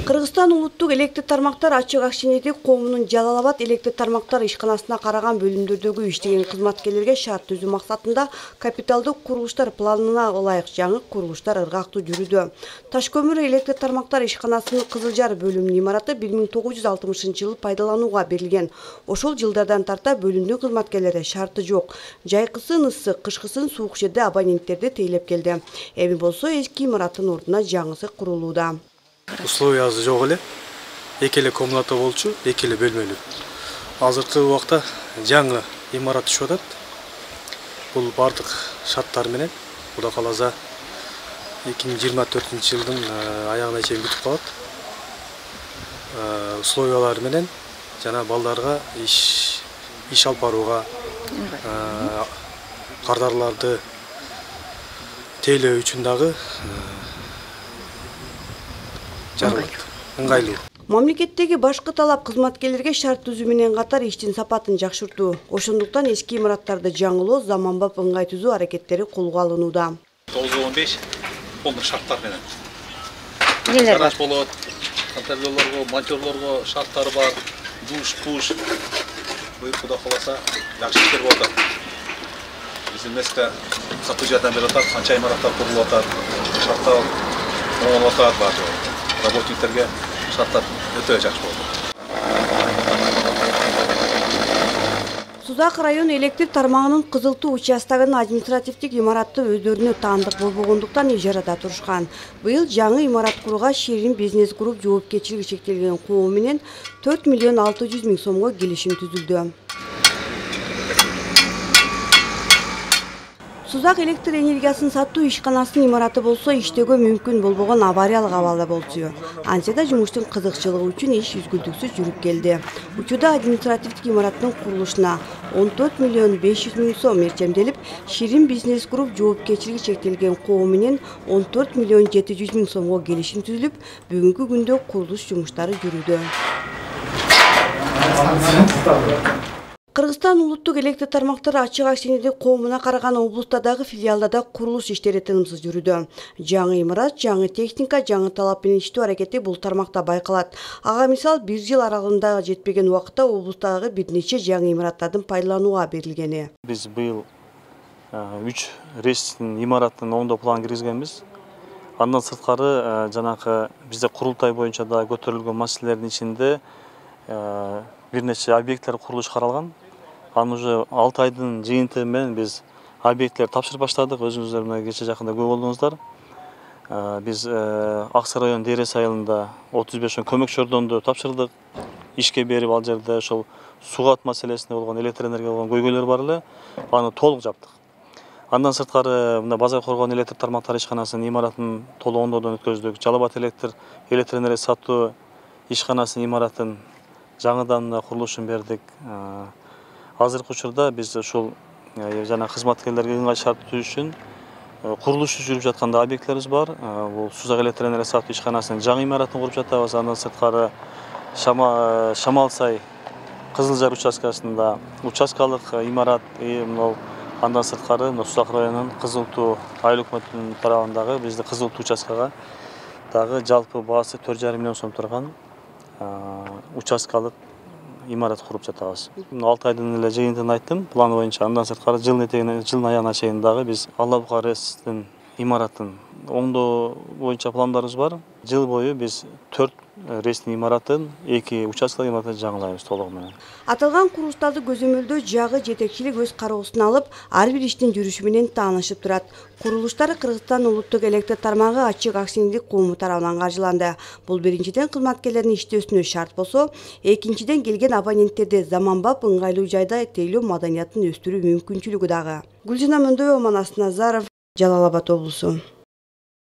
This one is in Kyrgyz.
Кыргызстан улуттук электр тармактар ачык акченеттик коомунун Жалал-Абад электр тармактар ишканасына караган бөлүмдөрдөгү иштеген кызматкерлерге шарт түзүү максатында капиталдык курулуштар планына ылайык жаңы курулуштар ыргактуу жүрүүдө. Таш-көмүр электр тармактар ишканасынын Кызылжар бөлүмүнүн имараты 1960-жылы пайдаланууга берилген. Ошол жылдардан тарта бөлүмдүн кызматкерлери шарты жок. Жайкысын ысык, кышкысын суук жерде абоненттерди тейлеп келди. Эми болсо эски имараттын ордуна жаңысы курулууда. Условиясы жок эле. Эки эле комната болчу, эки эле бөлмөлүү. Азыркы убакта жаңы имарат түшүп атат. Бул бардык шарттар менен Кудай кааласа 2024-жылдын аягына чейин бүтүп калат. Условиялар менен жана балдарга иш алып барууга, кардарларды тейлөө үчүн дагы ыңгайлуу. Мамлекеттеги башкы талап кызматкерлерге шарт түзүү менен катар иштин сапатын жакшыртуу. Ошондуктан эски имараттарды жаңылоо, заманбап ыңгай түзүү аракеттери колго алынууда. 915 коомдук шарттар менен. Нелер бар? Болот, контролёрлорго, монтёрлорго шарттары бар, душ, пуш. Буюр Кудай кааласа жакшы иштер болуп атат. Биздин месте сатуу жардам берип атат, канча имараттар курулуп атат, шарттар оңолуп атат бар. Работниктерге шарттар өтө жакшы болду. Сузак район электр тармагынын Кызылтуу участогунун административдик имараты өздөрүнө таандык болбогондуктан ижарада турушкан. Быйыл жаңы имарат курууга Ширин бизнес групп жоопкерчилиги чектелген коому менен 4 миллион 600 миң сомго келишим түзүлдү. Сузак электр энергиясын сатуу ишканасынын имараты болсо иштөөгө мүмкүн болбогон авариялык абалда болчу. Антсе да жумуштун кызыкчылыгы үчүн иш үзгүлтүксүз жүрүп келди. Учурда административдик имараттын курулушуна 14 миллион 500 миң сом мерчемделип, Ширин бизнес групп жоопкерчилиги чектелген коому менен 14 миллион 700 миң сомго келишим түзүлүп, бүгүнкү күндө курулуш жумуштары жүрүүдө. Кыргызстан улуттук электр тармактары ачык акченеттик коомуна караган облустардагы филиалдарда курулуш иштери тынымсыз жүрүүдө. Жаңы имарат, жаңы техника, жаңы талап менен иштөө аракети бул тармакта байкалат. Ага мисал 1 жыл аралыгында жетпеген убакытта облустагы бир нече жаңы имараттардын пайдаланууга берилгени. Биз быйыл 3 рейстин имараттын оңдоо планын киргизгенбиз. Андан сырткары жанакы бизде курултай боюнча да көтөрүлгөн маселелердин ичинде бир нече объекттер курулуш каралган. Аны уже 6 айдын жыйынтыгы менен биз объекттер тапшырып баштадык. Өзүңүздөр мына кече жакында көп болдуңуздар. Биз Аксы район Дерес айылында 35 көмөк чордонду тапшырдык. Ишке берип ал жерде ошол сугат маселесинде болгон электр энергия болгон көйгөйлөр бар эле. Аны толук жаптык. Андан сырткары мына Базар Коргон электр тармактары ишканасынын имаратын толук оңдоодон өткөздүк. Жалал-Абад электр энергия сатуу ишканасынын имаратын жаңыдан курулушун бердик. Азыркы учурда биз ушул жана кызматкерлерге ыңгай шарт түзүү үчүн курулушу жүрүп жаткан объекттерибиз бар. Бул Сузак электр энергия сатуу ишканасынын жаңы имаратын куруп жатабыз. Андан сырткары Шамалсай Кызылжар участкасында участкалык имарат, андан сырткары Сузак районунун Кызылтуу айыл өкмөтүнүн тарабындагы бизде Кызылтуу участкага дагы жалпы баасы 4,5 миллион сом турган участкалык имарат куруп жатабыз. 6 айдын эле жыйынтыгын айттым план боюнча. Андан сырткары жылдын аягына чейин дагы биз Алла-Бука РЭСтин имаратын оңдоо боюнча пландарыбыз бар. Жыл бою биз 4 рейстин имаратын, 2 участкалык имаратын жаңылайбыз толугу менен. Аталган курулуштарды көзөмөлдөө жагы жетекчилик өз кароосуна алып, ар бир иштин жүрүшү менен таанышып турат. Курулуштар Кыргызстан улуттук электр тармагы ачык акченеттик коому тарабынан каржыланды. Бул биринчиден кызматкерлердин иштөөсүнө шарт болсо, экинчиден келген абоненттерди заманбап ыңгайлуу жайда тейлөө маданиятын өстүрүү мүмкүнчүлүгү дагы. Гүлжана Мөндөбова, Манас Назаров, Жалал-Абад облусу.